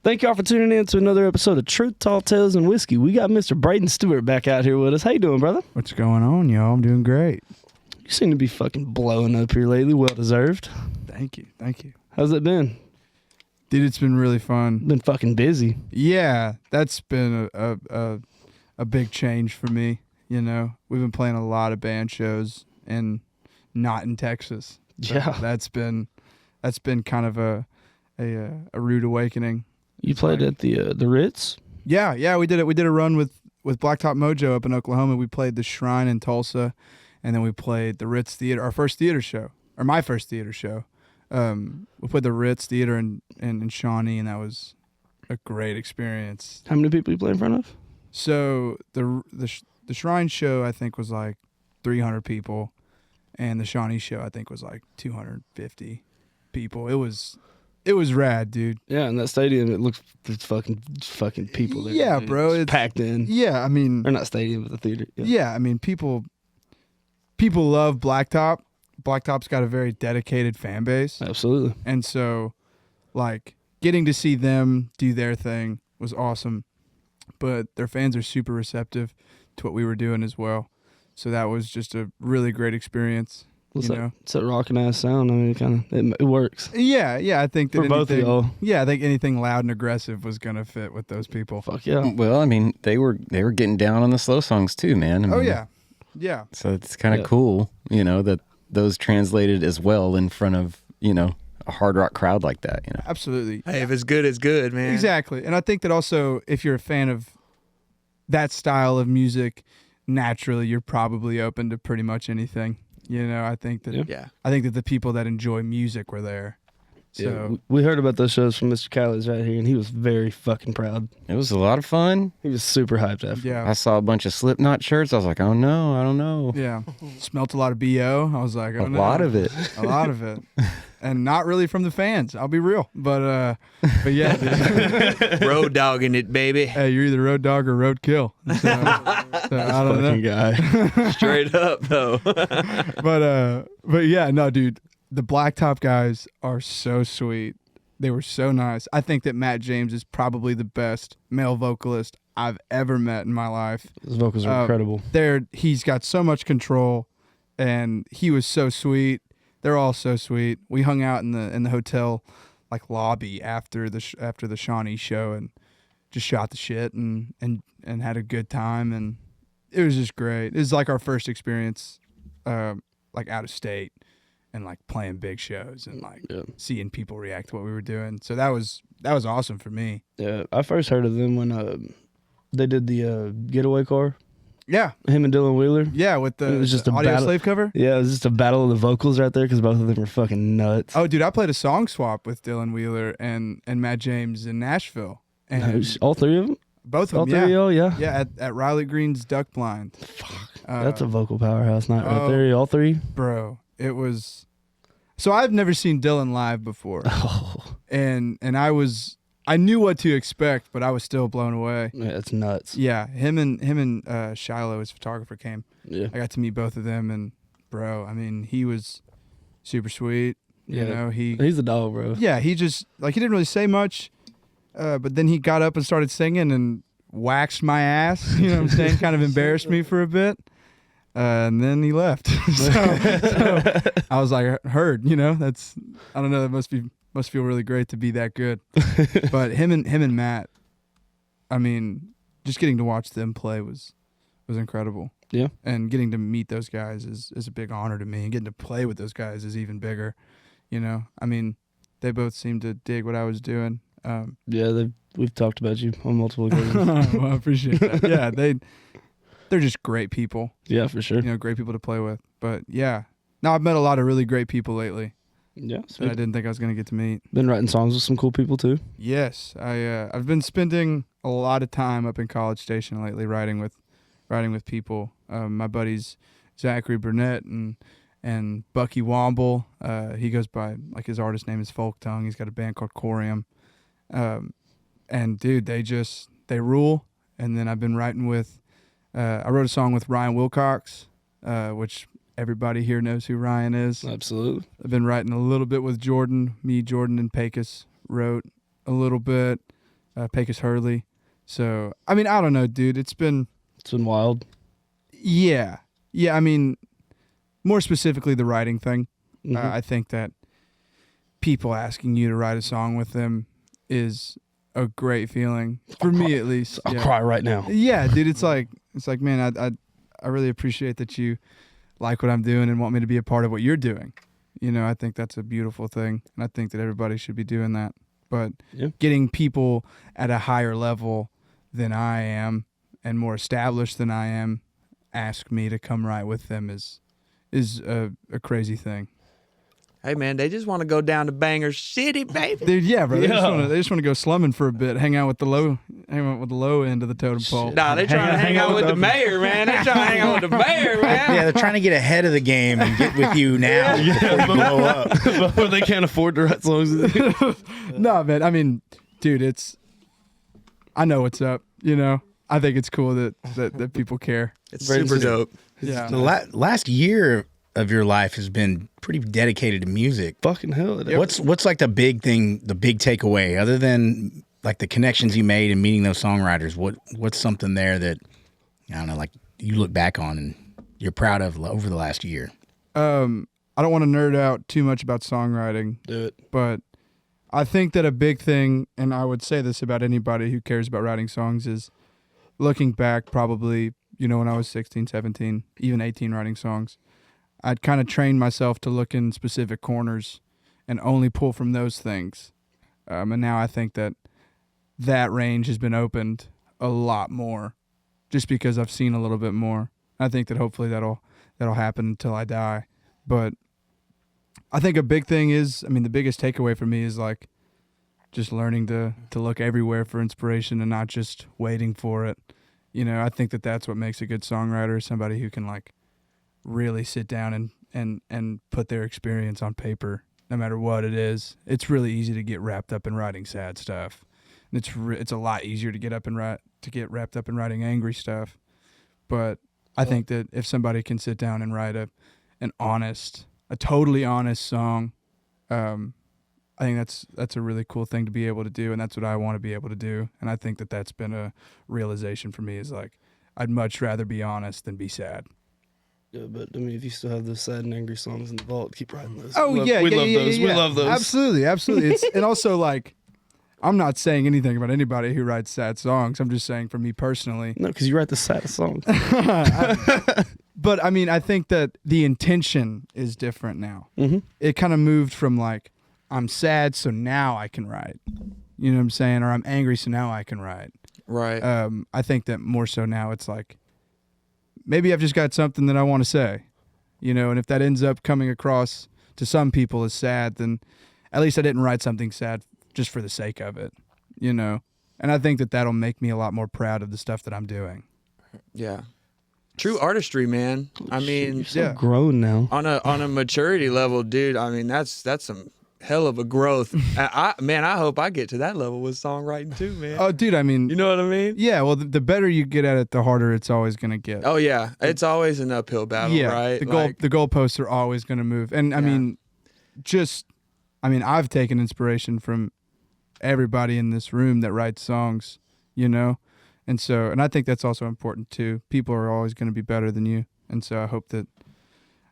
Thank y'all for tuning in to another episode of Truth, Tall Tales, and Whiskey. We got Mr. Brayden Stewart back out here with us. How you doing, brother? What's going on, y'all? I'm doing great. You seem to be fucking blowing up here lately. Well deserved. Thank you. Thank you. How's it been? Dude, it's been really fun. Been fucking busy. Yeah, that's been a big change for me. You know, we've been playing a lot of band shows and not in Texas. So Yeah. That's been kind of a rude awakening. You played at the Ritz? Yeah, we did it. We did a run with Blacktop Mojo up in Oklahoma. We played the Shrine in Tulsa, and then we played the Ritz Theater, our first theater show, or my first theater show. We played the Ritz Theater in Shawnee, and that was a great experience. How many people you play in front of? So the Shrine show I think was like 300 people, and the Shawnee show I think was like 250 people. It was rad, dude. Yeah, in that stadium, it looks there's fucking people there. Yeah, dude. bro, It's packed in. Yeah, I mean, Or not stadium, but the theater. yeah, I mean, people love Blacktop. Blacktop's got a very dedicated fan base, Absolutely. and so like getting to see them do their thing was awesome. But their fans are super receptive to what we were doing as well. So that was just a really great experience. It's You know? that rockin' ass sound. I mean, it works. Yeah, I think that For both of y'all. Yeah, I think anything loud and aggressive was gonna fit with those people. Fuck yeah. Well, I mean, they were getting down on the slow songs too, man. I mean, Oh yeah. So it's kind of Yeah. cool, you know, that those translated as well in front of, you know, a hard rock crowd like that, you know. Absolutely. Hey, if it's good, it's good, man. Exactly. And I think that also if you're a fan of that style of music, naturally you're probably open to pretty much anything. You know, I think that Yeah. I think that the people that enjoy music were there. So Yeah, we heard about those shows from Mr. Callie's right here, and he was very fucking proud. It was a lot of fun. He was super hyped after. yeah. I saw a bunch of Slipknot shirts. I was like, oh no, I don't know. Yeah. Smelt a lot of BO. I was like, oh, A no. lot of it. A lot of it. And not really from the fans. I'll be real. But yeah, dude. Road dogging it, baby. Hey, you're either road dog or road kill. So I don't know. Fucking guy. Straight up, though. But yeah, no, dude. The Blacktop guys are so sweet. They were so nice. I think that Matt James is probably the best male vocalist I've ever met in my life. His vocals are incredible. He's got so much control, and he was so sweet. They're all so sweet. We hung out in the hotel like lobby after the Shawnee show and just shot the shit and had a good time, and it was just great. It was like our first experience like out of state and like playing big shows and like seeing people react to what we were doing. So that was awesome for me. Yeah, I first heard of them when they did the Getaway Car. Yeah. Him and Dylan Wheeler. Yeah, with It was just the a Audio battle- Slave cover. Yeah, it was just a battle of the vocals right there because both of them were fucking nuts. Oh, dude, I played a song swap with Dylan Wheeler and Matt James in Nashville. And All three of them? both of All them, three of y'all? Yeah. Yeah, at Riley Green's Duck Blind. That's a vocal powerhouse night right oh. there. All three? Bro, it was... So I've never seen Dylan live before. Oh, And I knew what to expect, but I was still blown away. yeah, it's nuts. Yeah, him and Shiloh, his photographer, came. Yeah. I got to meet both of them, and bro, I mean, he was super sweet. You Yeah. know, He's a dog, bro. yeah, he just like he didn't really say much, but then he got up and started singing and waxed my ass. You know what I'm saying? Kind of embarrassed me for a bit, and then he left. so I was like, heard. You know, I don't know. That must feel really great to be that good. But him and Matt, I mean, just getting to watch them play was incredible. Yeah. And getting to meet those guys is a big honor to me, and getting to play with those guys is even bigger. You know, I mean, they both seemed to dig what I was doing. Yeah, we've talked about you on multiple occasions. Well, I appreciate that. Yeah, they're just great people. Yeah, for sure. You know, great people to play with. But yeah, no, I've met a lot of really great people lately Yeah, that I didn't think I was gonna get to meet. been writing songs with some cool people too. Yes, I've been spending a lot of time up in College Station lately, writing with people. My buddies Zachary Burnett and Bucky Womble. He goes by, like, his artist name is Folk Tongue. He's got a band called Corium. And dude, they rule. And then I've been writing with I wrote a song with Ryan Wilcox, which everybody here knows who Ryan is. Absolutely. I've been writing a little bit with Jordan. Me, Jordan, and Pecos wrote a little bit. Pecos Hurley. So I mean, I don't know, dude. It's been wild. yeah. I mean, more specifically the writing thing. Mhm. I think that people asking you to write a song with them is a great feeling for me, at least. I'll Yeah. cry right now. Yeah, dude. It's like man, I really appreciate that you like what I'm doing and want me to be a part of what you're doing. You know, I think that's a beautiful thing, and I think that everybody should be doing that. But Yeah. getting people at a higher level than I am and more established than I am ask me to come write with them is a crazy thing. Hey, man, they just want to go down to Banger City, baby. Dude, yeah, bro. They Yeah. just want to go slumming for a bit, hang out with the low end of the totem pole. Nah, they trying to hang out with the mayor, man. They trying to hang out with the mayor, man. Yeah, they're trying to get ahead of the game and get with you now before you blow up. Before they can't afford to write songs. No, man. I mean, dude, I know what's up. You know, I think it's cool that people care. It's super dope. Yeah. The last year of your life has been pretty dedicated to music. Fucking hell. It is. What's like the big thing, the big takeaway, other than like the connections you made and meeting those songwriters? What's something there that, I don't know, like you look back on and you're proud of over the last year? I don't want to nerd out too much about songwriting, Do it. but I think that a big thing, and I would say this about anybody who cares about writing songs, is looking back probably, when I was 16, 17, even 18 writing songs, I'd kind of trained myself to look in specific corners and only pull from those things. And now I think that range has been opened a lot more just because I've seen a little bit more. I think that hopefully that'll happen until I die. But I think a big thing is, the biggest takeaway for me is like just learning to look everywhere for inspiration and not just waiting for it. I think that's what makes a good songwriter, somebody who can like really sit down and put their experience on paper, no matter what it is. It's really easy to get wrapped up in writing sad stuff. And it's a lot easier to get wrapped up in writing angry stuff. But I think that if somebody can sit down and write a totally honest song, I think that's a really cool thing to be able to do, and that's what I want to be able to do. And I think that's been a realization for me, is like I'd much rather be honest than be sad. Yeah, but if you still have those sad and angry songs in the vault, keep writing those. Oh, we love those. We love those. Absolutely. And also, like, I'm not saying anything about anybody who writes sad songs. I'm just saying for me personally. No, because you write the saddest songs. But I think that the intention is different now. Mm-hmm. It kind of moved from like, I'm sad, so now I can write. You know what I'm saying? Or I'm angry, so now I can write. Right. I think that more so now it's like, maybe I've just got something that I want to say, and if that ends up coming across to some people as sad, then at least I didn't write something sad just for the sake of it, And I think that'll make me a lot more proud of the stuff that I'm doing. Yeah. True artistry, man. You're so yeah. grown now. On a maturity level, dude. That's some hell of a growth. I hope I get to that level with songwriting too, man. Oh, dude, You know what I mean? yeah, well, the better you get at it, the harder it's always going to get. Oh yeah, it's always an uphill battle, yeah, right? the goalposts are always going to move. And I've taken inspiration from everybody in this room that writes songs, And so, and I think that's also important too. People are always going to be better than you. And so I hope that,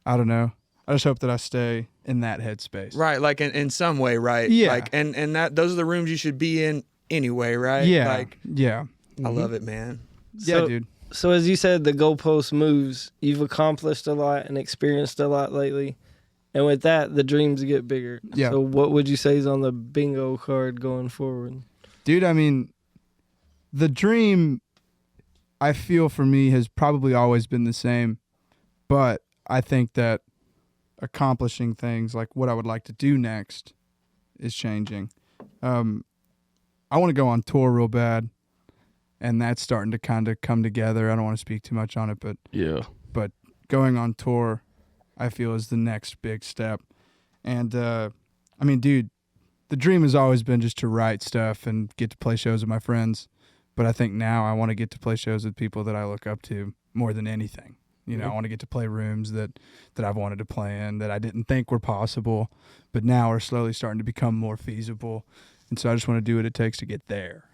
I don't know, I just hope that I stay in that headspace. Right, like in some way, right? Yeah. Like, and that those are the rooms you should be in anyway, right? Yeah. Like, yeah. I love it, man. Yeah, dude. So as you said, the goalpost moves. You've accomplished a lot and experienced a lot lately. And with that, the dreams get bigger. Yeah. So what would you say is on the bingo card going forward? Dude, the dream, I feel for me, has probably always been the same. But I think that accomplishing things like what I would like to do next is changing. I want to go on tour real bad, and that's starting to kind of come together. I don't want to speak too much on it, but Yeah. going on tour, I feel, is the next big step. And dude, the dream has always been just to write stuff and get to play shows with my friends. But I think now I want to get to play shows with people that I look up to more than anything. I want to get to play rooms that I've wanted to play in that I didn't think were possible, but now are slowly starting to become more feasible. And so I just want to do what it takes to get there.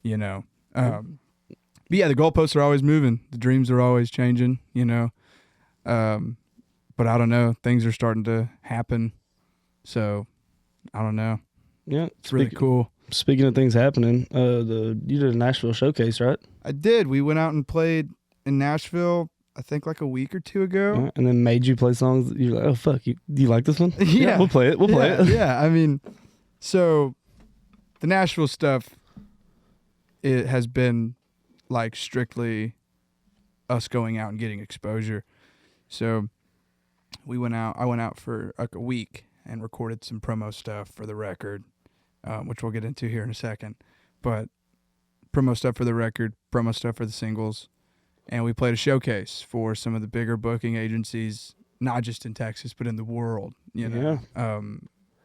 you know. But yeah, the goalposts are always moving. The dreams are always changing, you know. But I don't know. Things are starting to happen. So I don't know. Yeah, It's really cool. Speaking of things happening, you did a Nashville showcase, right? I did. We went out and played in Nashville, I think like a week or two ago. Yeah, and then made you play songs. You're like, oh fuck, do you like this one? Yeah. We'll play it. We'll play it. Yeah, I mean, so the Nashville stuff, it has been like strictly us going out and getting exposure. So I went out for like a week and recorded some promo stuff for the record, which we'll get into here in a second. But promo stuff for the record, promo stuff for the singles, and we played a showcase for some of the bigger booking agencies, not just in Texas, but in the world, you know? Yeah.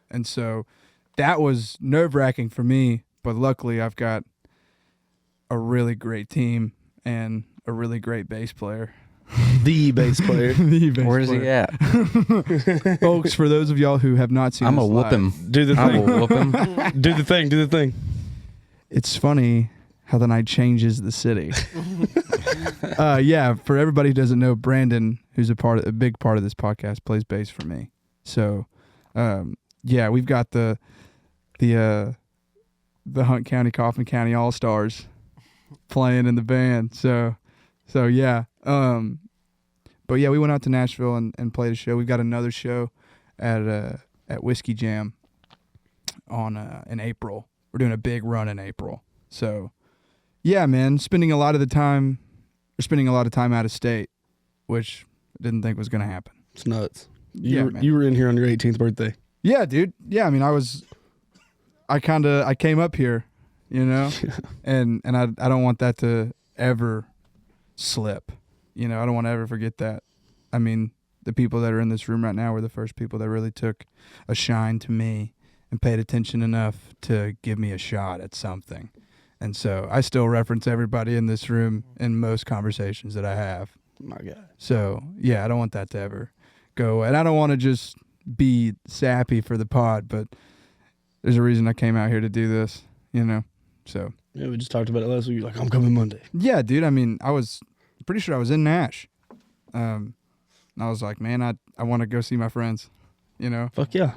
And so that was nerve-wracking for me, but luckily I've got a really great team and a really great bass player. The bass player. The bass Where's player. he at? Folks, for those of y'all who have not seen I'm this gonna whoop live, him. Do the I thing. will whoop him. Do the thing. Do the thing. it's funny how the night changes the city. Yeah, for everybody who doesn't know, Brandon, who's a big part of this podcast, plays bass for me. So, yeah, we've got the Hunt County, Coffin County All-Stars playing in the band. So yeah. But yeah, we went out to Nashville and played a show. We've got another show at Whiskey Jam in April. We're doing a big run in April. So yeah, man, spending a lot of time out of state, which I didn't think was gonna happen. It's nuts. Yeah, man. You were in here on your 18th birthday. Yeah, dude. Yeah, I mean, I came up here, you know, and I don't want that to ever slip. You know, I don't want to ever forget that. I mean, the people that are in this room right now were the first people that really took a shine to me and paid attention enough to give me a shot at something. And so I still reference everybody in this room in most conversations that I have. My God. So, yeah, I don't want that to ever go. And I don't want to just be sappy for the pod, but there's a reason I came out here to do this, you know? So, Yeah, we just talked about it last week. You're like, I'm coming Monday. yeah, dude, I mean, I was pretty sure I was in Nash. And I was like, man, I want to go see my friends, you know? Fuck yeah.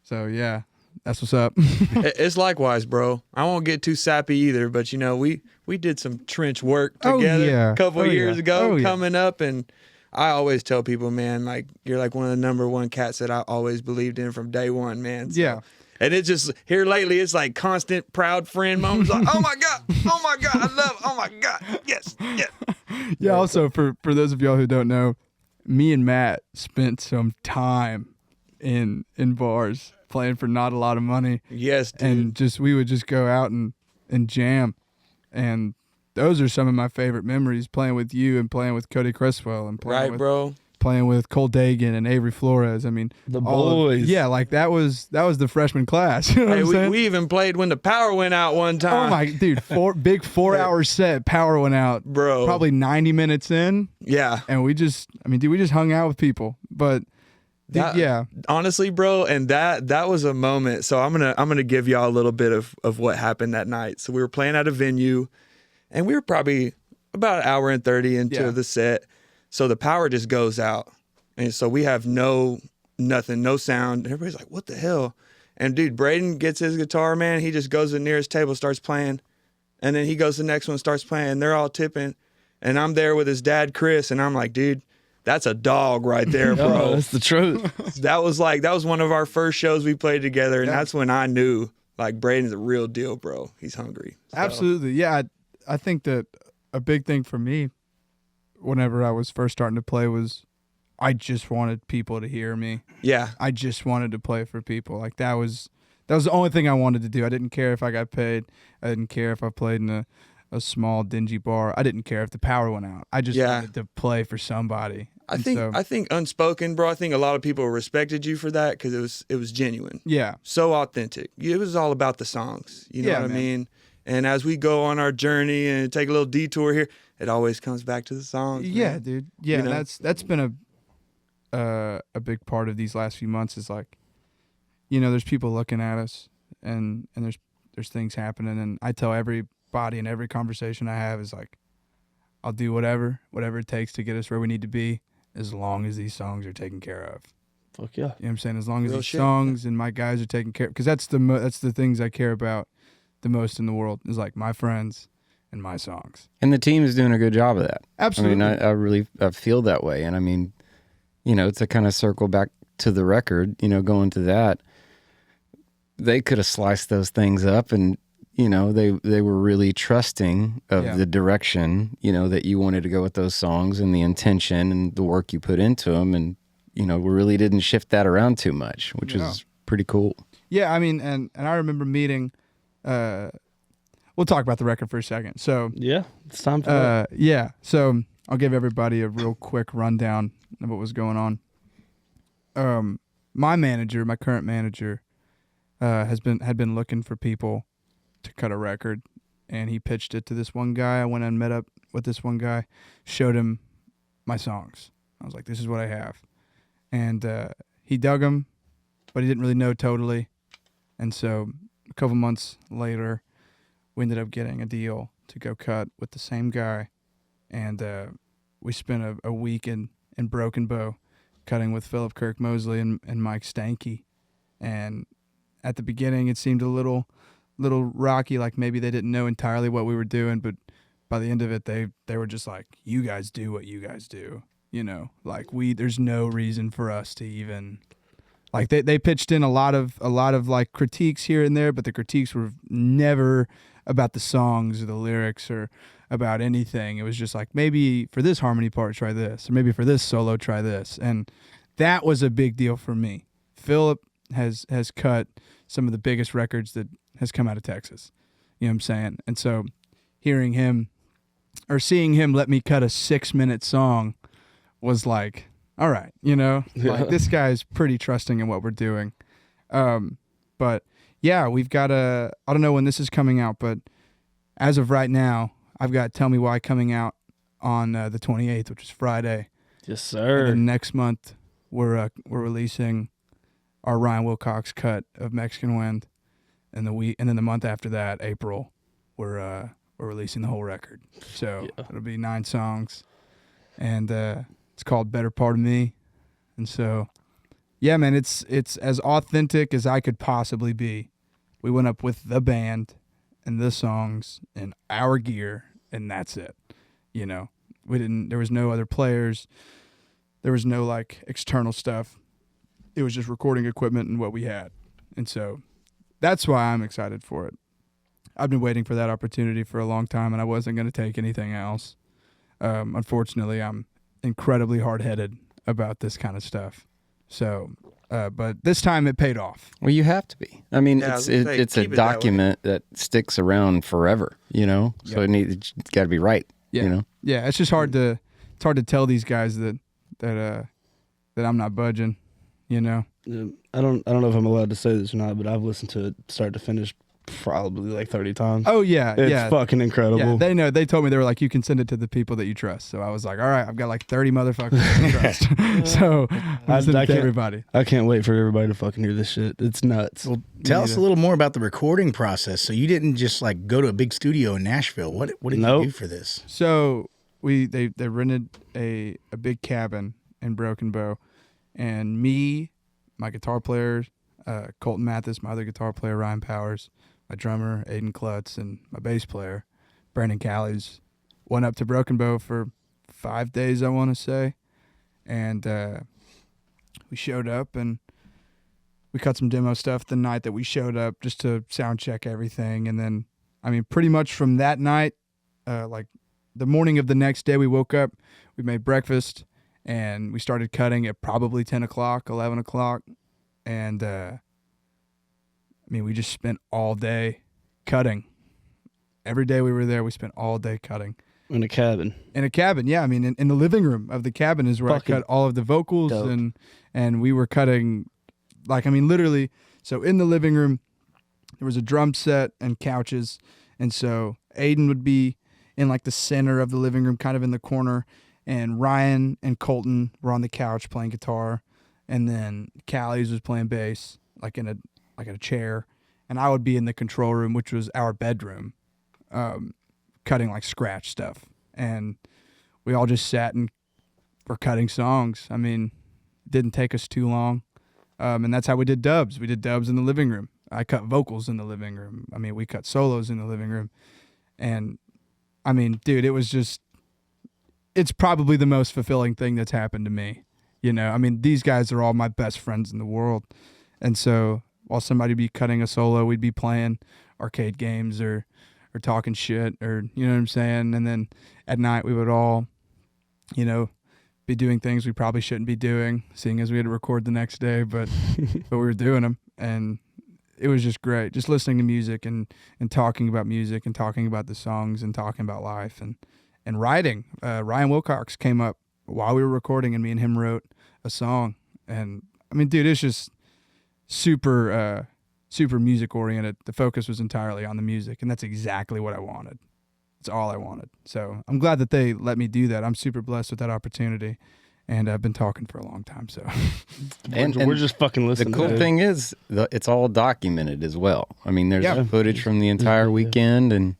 So, yeah, that's what's up. It's likewise, bro. I won't get too sappy either, but you know, we did some trench work Oh, together yeah. a couple Oh, years yeah. ago Oh, yeah. coming up, and I always tell people, man, like you're like one of the number one cats that I always believed in from day one, man. So, Yeah. And it's just here lately, it's like constant proud friend moments. Like, oh my God, I love, oh my God, yes. Yeah, also, for those of y'all who don't know, me and Matt spent some time in bars playing for not a lot of money. Yes, dude. And we would just go out and jam. And those are some of my favorite memories, playing with you and playing with Cody Cresswell and Right, bro. playing with Cole Dagan and Avery Flores. I mean, The all of- boys. yeah, like that was the freshman class. You know Hey, what I'm saying? we even played when the power went out one time. Oh my dude, 4-hour set, power went out. Bro. Probably 90 minutes in, Yeah. and we just hung out with people. But That- yeah. Honestly, bro, and that was a moment. So I'm gonna give y'all a little bit of what happened that night. So we were playing at a venue, and we were probably about an hour and 30 into Yeah. the set. So the power just goes out, and so we have nothing, no sound. And everybody's like, "What the hell?" And dude, Brayden gets his guitar, man. He just goes to the nearest table, starts playing, and then he goes to the next one, starts playing. And they're all tipping, and I'm there with his dad, Chris, and I'm like, "Dude, that's a dog right there, Oh, bro." that's the truth. That was one of our first shows we played together, and that's when I knew like Brayden's a real deal, bro. He's hungry. So, Absolutely. Yeah, I think that a big thing for me whenever I was first starting to play was I just wanted people to hear me. Yeah. I just wanted to play for people. Like that was the only thing I wanted to do. I didn't care if I got paid. I didn't care if I played in a small dingy bar. I didn't care if the power went out. I just wanted to play for somebody. I And think so- I think unspoken, bro. I think a lot of people respected you for that because it was genuine, yeah. so authentic. It was all about the songs. You know Yeah, what I man. mean? And as we go on our journey and take a little detour here, it always comes back to the songs. Yeah, man. dude. Yeah, You know? that's been a big part of these last few months is like, you know, there's people looking at us and there's things happening, and I tell every everybody and every conversation I have is like, I'll do whatever it takes to get us where we need to be, as long as these songs are taken care of. Fuck yeah. You know what I'm saying? As long as Real these shit. songs and my guys are taken care of, because that's the things I care about the most in the world, is like my friends and my songs. And the team is doing a good job of that. Absolutely. I mean, I really feel that way. And I mean, you know, to kind of circle back to the record, you know, going to that, they could have sliced those things up, and, you know, they were really trusting of the direction, you know, that you wanted to go with those songs and the intention and the work you put into them. And, you know, we really didn't shift that around too much, which is pretty cool. Yeah, I mean, and I remember meeting, we'll talk about the record for a second. So, Yeah, it's time for that. yeah, so I'll give everybody a real quick rundown of what was going on. My manager, my current manager, had been looking for people to cut a record, and he pitched it to this one guy. I went and met up with this one guy, showed him my songs. I was like, this is what I have. And he dug them, but he didn't really know totally. And so a couple months later, we ended up getting a deal to go cut with the same guy. And we spent a week in Broken Bow cutting with Philip Kirk Mosley and Mike Stanky. And at the beginning, it seemed a little rocky, like maybe they didn't know entirely what we were doing, but by the end of it, they were just like, you guys do what you guys do, you know, like there's no reason for us to even, like they pitched in a lot of like critiques here and there, but the critiques were never about the songs or the lyrics or about anything. It was just like, maybe for this harmony part, try this, or maybe for this solo, try this. And that was a big deal for me. Philip has cut some of the biggest records that has come out of Texas. You know what I'm saying? And so hearing him or seeing him let me cut a 6-minute song was like, all right, you know, like this guy's pretty trusting in what we're doing. But yeah, we've got I don't know when this is coming out, but as of right now, I've got Tell Me Why coming out on the 28th, which is Friday. Yes, sir. And then next month, we're releasing our Ryan Wilcox cut of Mexican Wind, and then the month after that, April, we're releasing the whole record. So it'll be 9 songs, and it's called Better Part of Me. And so, yeah, man, it's as authentic as I could possibly be. We went up with the band and the songs and our gear, and that's it. You know, there was no other players. There was no like external stuff. It was just recording equipment and what we had. And so that's why I'm excited for it. I've been waiting for that opportunity for a long time, and I wasn't going to take anything else. Unfortunately, I'm incredibly hard-headed about this kind of stuff. So, but this time it paid off. Well, you have to be. I mean, Yeah, I it's was gonna say, it's a keep it that way. document that sticks around forever, you know? So it's got to be right, Yeah. you know? Yeah, it's just hard to tell these guys that I'm not budging, you know? I don't know if I'm allowed to say this or not, but I've listened to it start to finish probably like 30 times. Oh yeah, It's fucking incredible. Yeah, they know. They told me, they were like, you can send it to the people that you trust. So I was like, all right, I've got like 30 motherfuckers that I trust. So I send it to can't- everybody. I can't wait for everybody to fucking hear this shit. It's nuts. Well, tell us a little more about the recording process. So you didn't just like go to a big studio in Nashville. What did Nope. you do for this? So they rented a big cabin in Broken Bow, and me, my guitar player, Colton Mathis, my other guitar player, Ryan Powers, my drummer, Aiden Klutz, and my bass player, Brandon Callies, went up to Broken Bow for 5 days, I want to say. And we showed up, and we cut some demo stuff the night that we showed up just to sound check everything. And then, I mean, pretty much from that night, like the morning of the next day, we woke up, we made breakfast, and we started cutting at probably 10 o'clock, 11 o'clock. And, I mean, we just spent all day cutting. Every day we were there, we spent all day cutting. In a cabin. In a cabin, yeah. I mean, in the living room of the cabin is where Fucking I cut all of the vocals, dope. and we were cutting, like, I mean, literally. So in the living room, there was a drum set and couches, and so Aiden would be in like the center of the living room, kind of in the corner, and Ryan and Colton were on the couch playing guitar, and then Callies was playing bass, like in a chair, and I would be in the control room, which was our bedroom. cutting like scratch stuff, and we all just sat and were cutting songs. I mean, it didn't take us too long, and that's how we did dubs. We did dubs in the living room. I cut vocals in the living room. I mean, we cut solos in the living room, and I mean, dude, it's probably the most fulfilling thing that's happened to me. You know, I mean, these guys are all my best friends in the world, and so while somebody be cutting a solo, we'd be playing arcade games or talking shit, or you know what I'm saying. And then at night we would all, you know, be doing things we probably shouldn't be doing, seeing as we had to record the next day, but we were doing them, and it was just great, just listening to music and talking about music and talking about the songs and talking about life and writing. Ryan Wilcox came up while we were recording, and me and him wrote a song. And I mean, dude, it's just super music oriented. The focus was entirely on the music, and that's exactly what I wanted. It's all I wanted. So I'm glad that they let me do that. I'm super blessed with that opportunity, and I've been talking for a long time. So and we're just fucking listening. The cool thing is it's all documented as well. I mean, there's footage from the entire weekend, and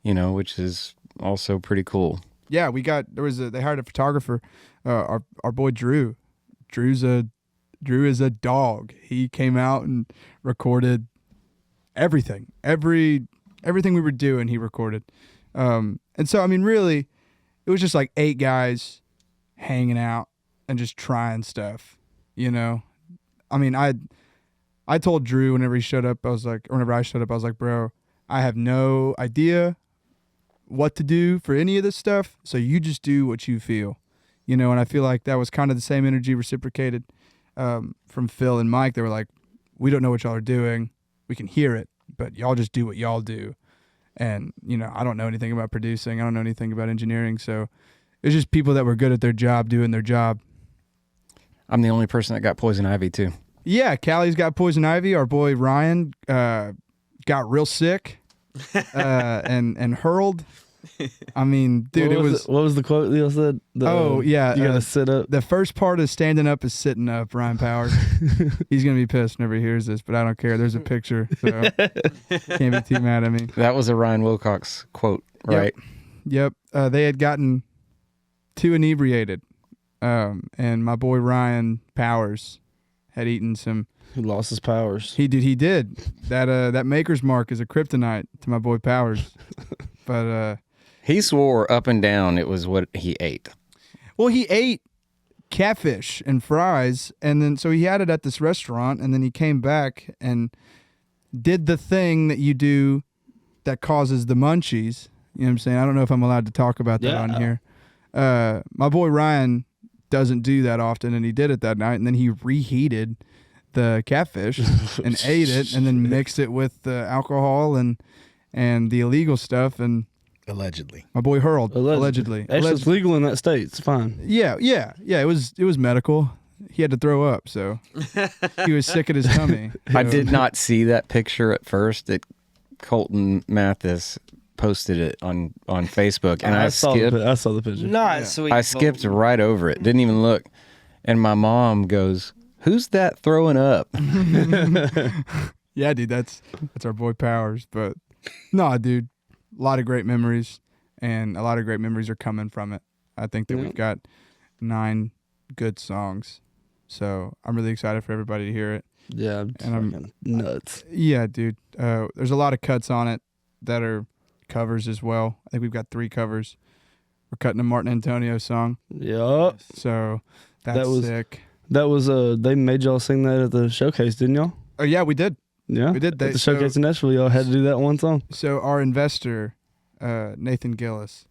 you know, which is also pretty cool. Yeah, they hired a photographer, our boy Drew. Drew is a dog. He came out and recorded everything. Everything we were doing, he recorded. And so, I mean, really, it was just like 8 guys hanging out and just trying stuff, you know? I mean, I told Drew whenever I showed up, I was like, bro, I have no idea what to do for any of this stuff, so you just do what you feel, you know? And I feel like that was kind of the same energy reciprocated from Phil and Mike. They were like, we don't know what y'all are doing. We can hear it, but y'all just do what y'all do. And, you know, I don't know anything about producing. I don't know anything about engineering. So it's just people that were good at their job doing their job. I'm the only person that got poison ivy too. Yeah, Callie's got poison ivy. Our boy Ryan got real sick and hurled. I mean, dude, what was the quote Leo said? You gotta sit up. The first part of standing up is sitting up. Ryan Powers. He's gonna be pissed whenever he hears this, but I don't care. There's a picture, so can't be too mad at me. That was a Ryan Wilcox quote, right? Yep. They had gotten too inebriated, and my boy Ryan Powers had eaten some. He lost his powers. He did. That Maker's Mark is a kryptonite to my boy Powers, but. He swore up and down it was what he ate. Well, he ate catfish and fries, and then so he had it at this restaurant, and then he came back and did the thing that you do that causes the munchies. You know what I'm saying? I don't know if I'm allowed to talk about that on here. My boy Ryan doesn't do that often, and he did it that night, and then he reheated the catfish and ate it, and then mixed it with the alcohol and the illegal stuff, and allegedly, my boy hurled. Allegedly. Actually, it's legal in that state. It's fine. Yeah. It was medical. He had to throw up, so he was sick at his tummy. I did not see that picture at first. That Colton Mathis posted it on Facebook, and I saw the picture. Not sweet. I skipped right over it. Didn't even look. And my mom goes, "Who's that throwing up?" Yeah, dude, that's our boy Powers. But no, dude. A lot of great memories, and a lot of great memories are coming from it. I think that we've got 9 good songs, so I'm really excited for everybody to hear it. Yeah, and I'm nuts. Yeah, dude. There's a lot of cuts on it that are covers as well. I think we've got 3 covers. We're cutting a Martin Antonio song. Yup. So that's sick. That was they made y'all sing that at the showcase, didn't y'all? Oh yeah, we did. Yeah, we did. At the showcase in Nashville, y'all had to do that one song. So our investor, Nathan Gillis,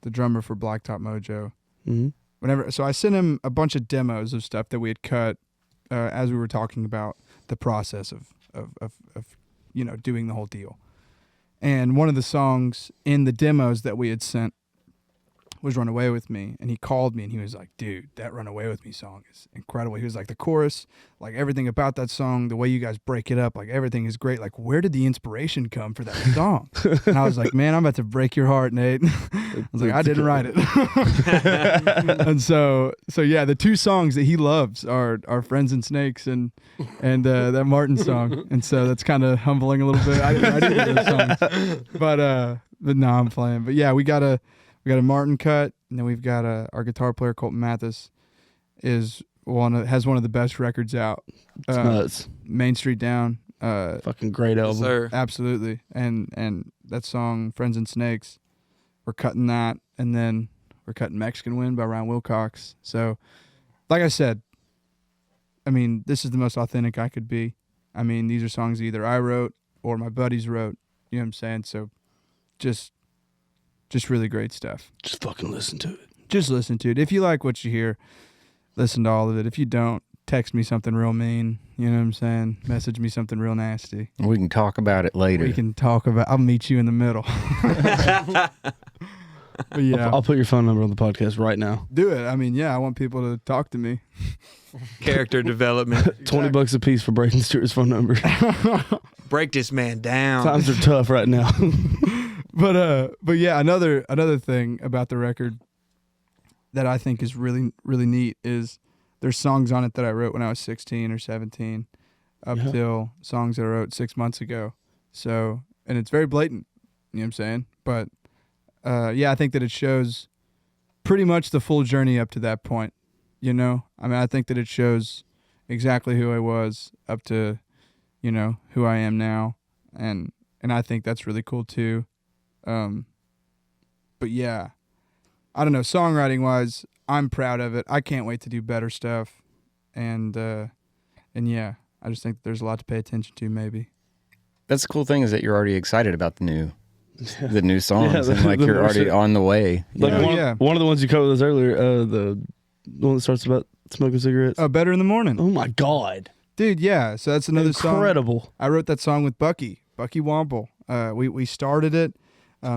the drummer for Blacktop Mojo, so I sent him a bunch of demos of stuff that we had cut as we were talking about the process of you know, doing the whole deal. And one of the songs in the demos that we had sent was Run Away With Me, and he called me and he was like, dude, that Run Away With Me song is incredible. He was like, the chorus, like everything about that song, the way you guys break it up, like everything is great. Like, where did the inspiration come for that song? And I was like, man, I'm about to break your heart, Nate. I was like, I didn't write it. And so yeah, the 2 songs that he loves are Friends and Snakes and that Martin song. And so that's kind of humbling a little bit. I didn't write those songs. But no, I'm playing. But yeah, we got a Martin cut, and then we've got our guitar player Colton Mathis has one of the best records out. It's nuts. Main Street Down. Fucking great album. Sir. Absolutely. And that song Friends and Snakes, we're cutting that, and then we're cutting Mexican Wind by Ryan Wilcox. So, like I said, I mean, this is the most authentic I could be. I mean, these are songs either I wrote or my buddies wrote. You know what I'm saying? So, just really great stuff. Just fucking listen to it. Just listen to it. If you like what you hear, listen to all of it. If you don't, text me something real mean. You know what I'm saying? Message me something real nasty. We can talk about it later. We can talk about. I'll meet you in the middle. But yeah, I'll put your phone number on the podcast right now. do it. I mean, yeah, I want people to talk to me. Character development. $20 a piece for Brayden Stewart's phone number. Break this man down. Times are tough right now. But yeah, another thing about the record that I think is really, really neat is there's songs on it that I wrote when I was 16 or 17 up till songs that I wrote 6 months ago. So, and it's very blatant, you know what I'm saying? But yeah, I think that it shows pretty much the full journey up to that point, you know? I mean, I think that it shows exactly who I was up to, you know, who I am now. And I think that's really cool too. But yeah, I don't know, songwriting wise, I'm proud of it. I can't wait to do better stuff. And yeah, I just think there's a lot to pay attention to maybe. That's the cool thing is that you're already excited about the new songs, Yeah, and like the you're already worship. on the way. You Like know? one of the ones you covered was earlier, the one that starts about smoking cigarettes. Oh, Better in the Morning. Oh my God. Dude, yeah. So that's another song. Incredible. I wrote that song with Bucky Womble. We started it.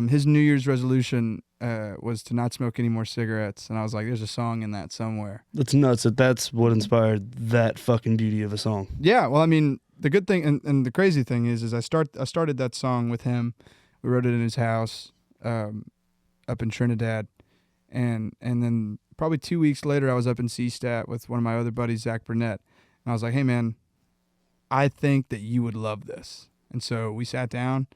His New Year's resolution was to not smoke any more cigarettes, and I was like, "There's a song in that somewhere." That's nuts that's what inspired that fucking beauty of a song. Yeah, well, I mean, the good thing and the crazy thing is I started that song with him. We wrote it in his house, up in Trinidad, and then probably 2 weeks later, I was up in C-Stat with one of my other buddies, Zach Burnett, and I was like, "Hey, man, I think that you would love this." And so we sat down.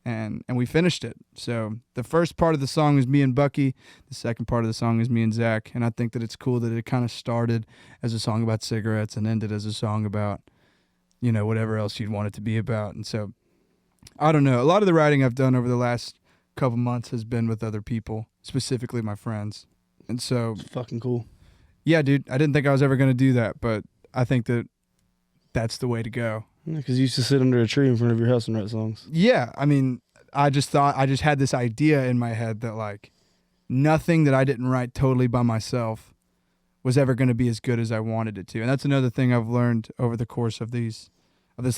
And we finished it. So the first part of the song is me and Bucky. The second part of the song is me and Zach. And I think that it's cool that it kind of started as a song about cigarettes and ended as a song about, you know, whatever else you'd want it to be about. And so, I don't know. A lot of the writing I've done over the last couple months has been with other people, specifically my friends. And so, It's fucking cool. yeah, dude, I didn't think I was ever going to do that, but I think that that's the way to go. Because you used to sit under a tree in front of your house and write songs. Yeah, I mean, I just had this idea in my head that like nothing that I didn't write totally by myself was ever going to be as good as I wanted it to. And that's another thing I've learned over the course of this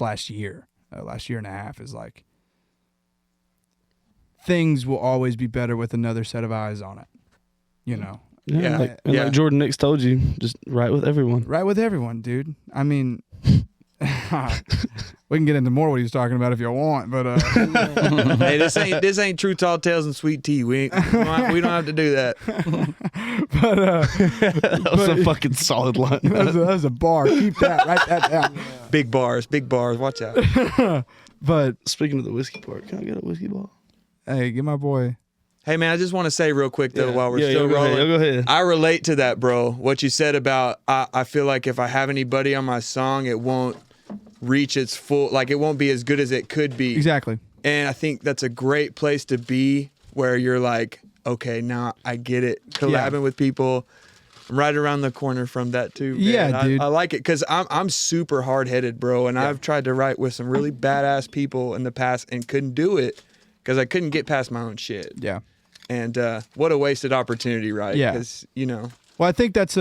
last year and a half is like things will always be better with another set of eyes on it, you know. Yeah. Like Jordan Nix told you, just write with everyone. Right with everyone, dude. I mean, we can get into more what he was talking about if you want, but Hey, this ain't True Tall Tales and Sweet Tea. We don't have to do that. That was a fucking solid line. that was a bar. Keep that. Write that down. Big bars. Watch out. But Speaking of the whiskey part, can I get a whiskey ball? hey, get my boy. Hey man, I just want to say real quick though, while we're still go rolling, ahead. Go ahead. I relate to that, bro. What you said about I feel like if I have anybody on my song, it won't reach its full, like it won't be as good as it could be. Exactly. And I think that's a great place to be, where you're like, okay, now I get it. Collabing with people, I'm right around the corner from that too. Man. Yeah, dude. I like it because I'm super hard headed, bro, and I've tried to write with some really badass people in the past and couldn't do it because I couldn't get past my own shit. Yeah. And what a wasted opportunity, right? Yeah. Because, you know. Well, I think that's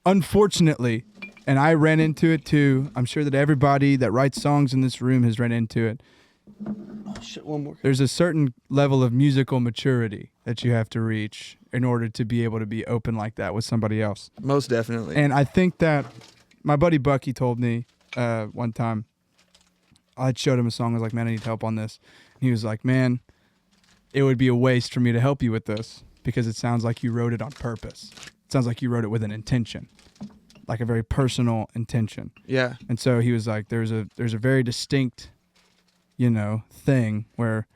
unfortunately, and I ran into it too. I'm sure that everybody that writes songs in this room has ran into it. Oh, shit, one more. There's a certain level of musical maturity that you have to reach in order to be able to be open like that with somebody else. Most definitely. And I think that my buddy Bucky told me one time, I showed him a song. I was like, man, I need help on this. And he was like, man, it would be a waste for me to help you with this because it sounds like you wrote it on purpose. It sounds like you wrote it with an intention, like a very personal intention. Yeah. And so he was like, there's a very distinct, you know, thing where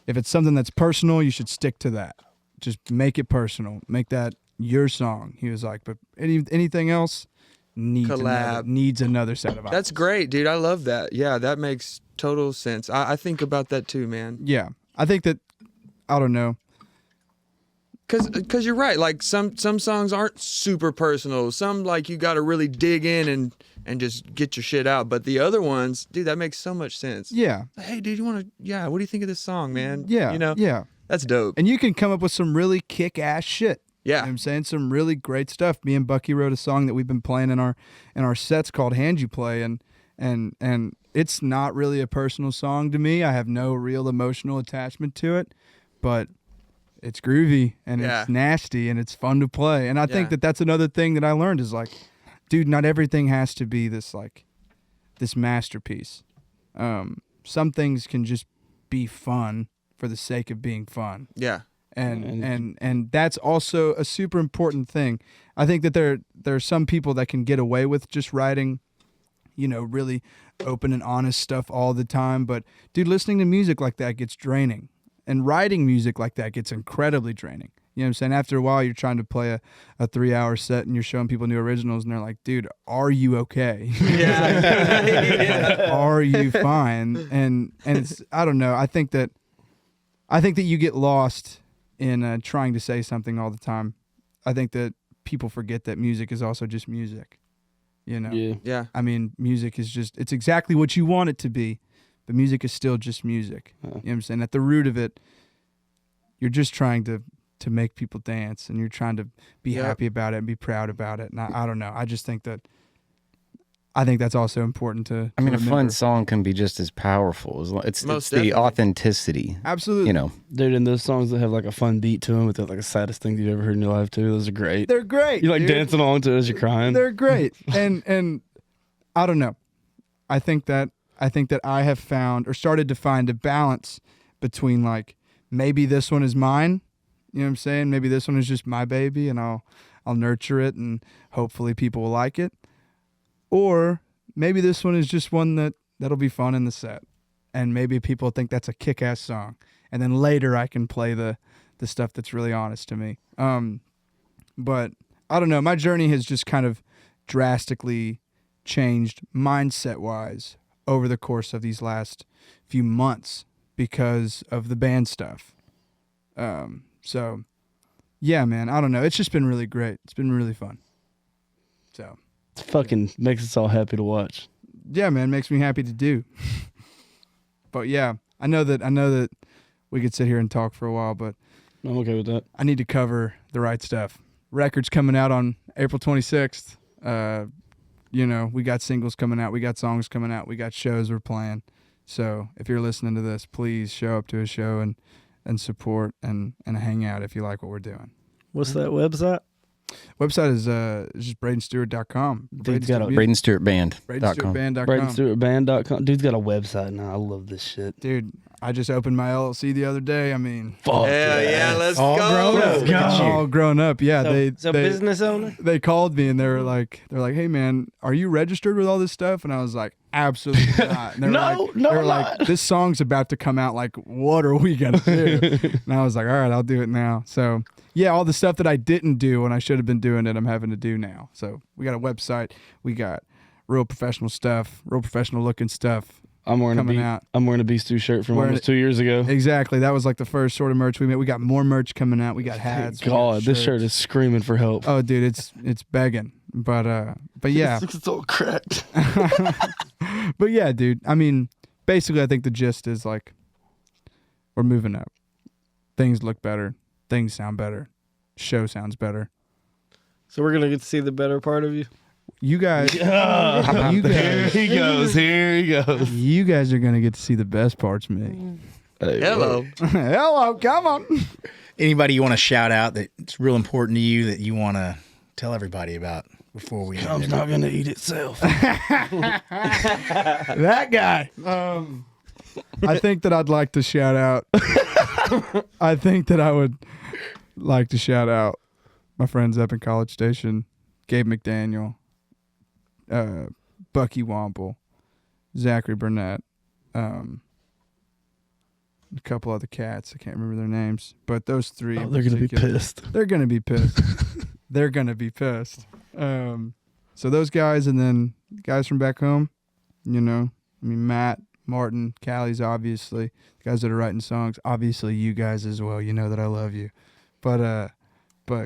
if it's something that's personal, you should stick to that. Just make it personal. Make that your song. He was like, but anything else needs another set of eyes. That's great, dude. I love that. Yeah, that makes total sense. I think about that too, man. Yeah, I think that, I don't know. Cause you're right. Like some songs aren't super personal. Some like you got to really dig in and just get your shit out. But the other ones, dude, that makes so much sense. Yeah. Hey, dude, you want to? Yeah. What do you think of this song, man? Yeah. You know. Yeah. That's dope. And you can come up with some really kick-ass shit. Yeah. You know what I'm saying? Some really great stuff. Me and Bucky wrote a song that we've been playing in our sets called Hand You Play, and it's not really a personal song to me. I have no real emotional attachment to it, but it's groovy and it's nasty and it's fun to play. And I think that that's another thing that I learned is like, dude, not everything has to be this masterpiece. Some things can just be fun for the sake of being fun. Yeah. And that's also a super important thing. I think that there are some people that can get away with just writing, really open and honest stuff all the time. But dude, listening to music like that gets draining, and writing music like that gets incredibly draining. You know what I'm saying? After a while, you're trying to play a 3-hour set and you're showing people new originals, and they're like, dude, are you okay? Yeah. Are you fine? And it's, I don't know. I think that you get lost in trying to say something all the time. I think that people forget that music is also just music. Yeah. I mean, music is just, it's exactly what you want it to be, but music is still just music. You know what I'm saying? At the root of it, you're just trying to make people dance, and you're trying to be happy about it and be proud about it. And I don't know. I just think that's also important to I mean, remember. a fun song can be just as powerful as it's definitely. the authenticity. Absolutely. Dude, and those songs that have like a fun beat to them with like the saddest thing you've ever heard in your life too, those are great. They're great. You're like dude. dancing along to it as you're crying. They're great. and I don't know. I think that I have found or started to find a balance between like, maybe this one is mine. You know what I'm saying? Maybe this one is just my baby, and I'll nurture it, and hopefully people will like it. Or maybe this one is just one that'll be fun in the set, and maybe people think that's a kick-ass song, and then later I can play the stuff that's really honest to me. But I don't know. My journey has just kind of drastically changed mindset-wise over the course of these last few months because of the band stuff. So, yeah, man, I don't know. It's just been really great. It's been really fun. So, It fucking makes us all happy to watch. yeah, man, makes me happy to do. But yeah, I know that we could sit here and talk for a while, but I'm okay with that. I need to cover the right stuff. Record's coming out on April 26th. We got singles coming out. We got songs coming out. We got shows we're playing. So if you're listening to this, please show up to a show and support and hang out if you like what we're doing. What's that website? Website is just BraydenStewart.com. Dude's got a BraydenStewartBand.com. BraydenStewartBand.com. BraydenStewartBand.com. Dude's got a website now. I love this shit. Dude, I just opened my LLC the other day. I mean, Fuck Hell yeah, let's All go. grown up. Look at you. all grown up. Yeah, So business owner? they called me and they're like, hey man, are you registered with all this stuff? And I was like, absolutely not. And they're like, this song's about to come out. Like, what are we gonna do? And I was like, all right, I'll do it now. So yeah, all the stuff that I didn't do when I should have been doing it, I'm having to do now. So we got a website. We got real professional stuff, real professional looking stuff. I'm wearing coming out. I'm wearing a Beast 2 shirt from Wearing almost 2 years ago. Exactly. That was like the first sort of merch we made. We got more merch coming out. We got hats. we got God, this shirts. shirt is screaming for help. Oh, dude, it's begging. But yeah. It's all cracked. But yeah, dude. I mean, basically, I think the gist is like, we're moving up. Things look better. Things sound better. Show sounds better. So we're gonna get to see the better part of you. You guys, Here he goes. you guys are gonna get to see the best parts of me. Hello. Hello, come on. Anybody you want to shout out that's real important to you that you want to tell everybody about before we end I'm it? not gonna eat itself. That guy. I think that I'd like to shout out. I think that I would like to shout out my friends up in College Station, Gabe McDaniel, Bucky Womble, Zachary Burnett, a couple other cats. I can't remember their names, but those three. Oh, they're gonna be pissed. They're gonna be pissed. They're gonna be pissed. So those guys, and then guys from back home. You know, I mean, Matt, Martin, Callie's obviously the guys that are writing songs. Obviously, you guys as well. You know that I love you, but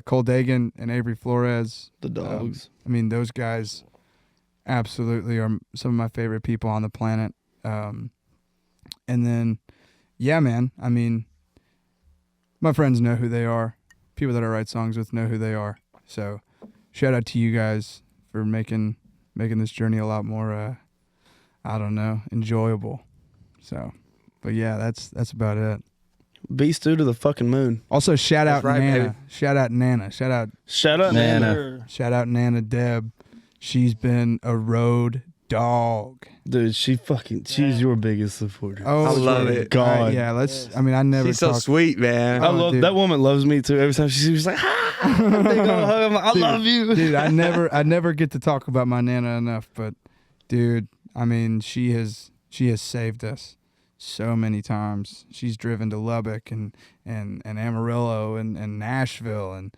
Cole Dagan and Avery Flores, The dogs. I mean, those guys absolutely are some of my favorite people on the planet. And then, yeah, man, I mean, my friends know who they are. People that I write songs with know who they are. So shout out to you guys for making this journey a lot more, I don't know, enjoyable. So, but yeah, that's about it. Beast to the fucking moon. Also, shout out right, Nana. baby. Shout out Nana. Shout out Nana. Shout out Nana Deb. She's been a road dog. Dude, she's your biggest supporter. Oh, I love my it. God. Yeah, let's. I mean, I never. She's so talk- sweet, man. I Oh, love dude. that woman. Loves me too. Every time she's like, "Ah!" They go hug. I'm like, I love you, dude. I never get to talk about my Nana enough, but dude, I mean, she has saved us so many times. She's driven to Lubbock and Amarillo and Nashville and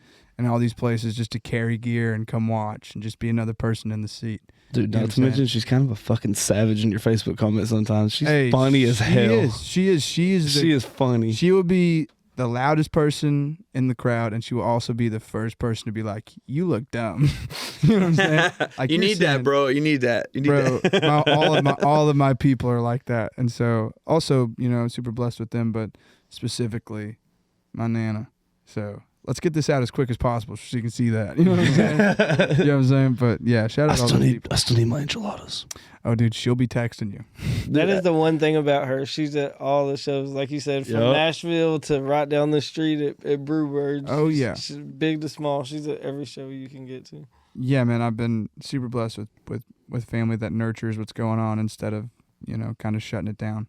all these places just to carry gear and come watch and just be another person in the seat. dude. You know Not what to I'm mention, saying? she's kind of a fucking savage in your Facebook comments sometimes. She's Hey, funny as hell. She is. She is funny. She will be the loudest person in the crowd, and she will also be the first person to be like, "You look dumb." You know what I'm saying? Like, You you're need that, saying- bro. You need that. You need Bro, that. all of my people are like that, and so also, you know, super blessed with them, but specifically my Nana. So let's get this out as quick as possible so you can see that. You know what I'm saying? You know what I'm saying? But yeah, shout out all the people. I still need my enchiladas. Oh, dude, she'll be texting you. That is the one thing about her. She's at all the shows, like you said, from Yup. Nashville to right down the street at Brewbird. Oh, She's- yeah. She's big to small. She's at every show you can get to. Yeah, man, I've been super blessed with family that nurtures what's going on instead of, you know, kind of shutting it down,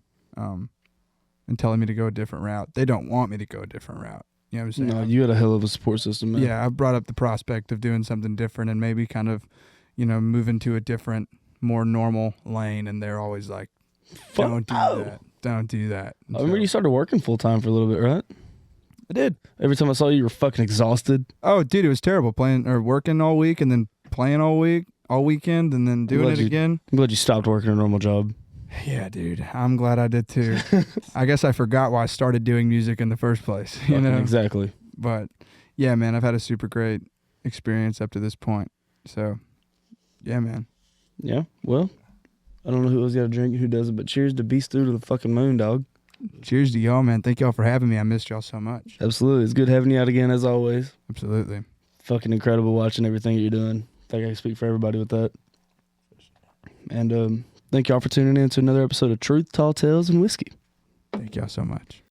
and telling me to go a different route. They don't want me to go a different route. You know what I'm saying? No, you got a hell of a support system, man. Yeah, I've brought up the prospect of doing something different and maybe kind of, you know, moving to a different, more normal lane, and they're always like, "Don't do that. Don't do that." And I remember so- you started working full time for a little bit, right? I did. Every time I saw you, you were fucking exhausted. Oh, dude, it was terrible playing or working all week and then playing all weekend, and then doing glad it you- again. I'm glad you stopped working a normal job. Yeah, dude, I'm glad I did too. I guess I forgot why I started doing music in the first place. You Fucking know, exactly. but yeah, man, I've had a super great experience up to this point. So, yeah, man. Yeah. Well, I don't know who else got a drink and who doesn't, but cheers to Beast through to the fucking moon, dog. Cheers to y'all, man. Thank y'all for having me. I missed y'all so much. Absolutely. It's good having you out again, as always. Absolutely. Fucking incredible watching everything you're doing. I think I can speak for everybody with that. And thank y'all for tuning in to another episode of Truth, Tall Tales, and Whiskey. Thank y'all so much.